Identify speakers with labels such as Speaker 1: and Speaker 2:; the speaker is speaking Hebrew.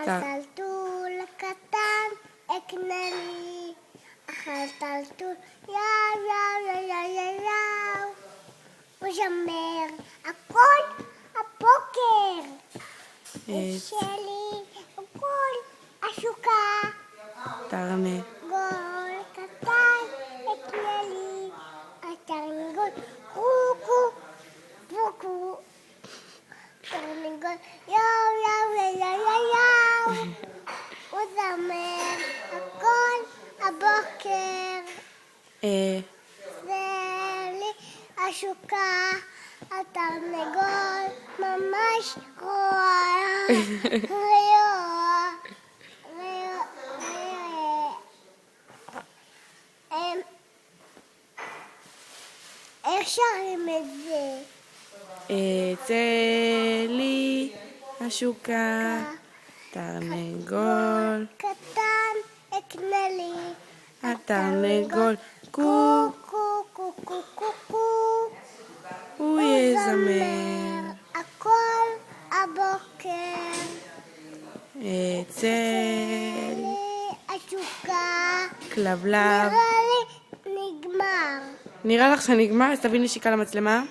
Speaker 1: טלטול קטן, אקנה לי. אכל טלטול, יאו יאו יאו יאו יאו. הוא שמר, הכל הבוקר. שלי, הכל השוקה.
Speaker 2: תרנגול
Speaker 1: קטן, אקנה לי. התרנגול, קוקו, קוקו. תרנגול, יאו יאו יאו יאו יאו. הוא זמר, הכל הבוקר. שלי השוקה, התרנגול ממש רואה. איך שרים את זה?
Speaker 2: צלי השוקה, תרנגול
Speaker 1: קטן, אקנה לי.
Speaker 2: התרנגול קו
Speaker 1: קו קו קו קו קו.
Speaker 2: הוא יזמר.
Speaker 1: הכל הבוקר.
Speaker 2: צלי
Speaker 1: השוקה.
Speaker 2: כלבלב.
Speaker 1: נראה לי נגמר.
Speaker 2: נראה לך שנגמר? אז תביא נשיקה למצלמה.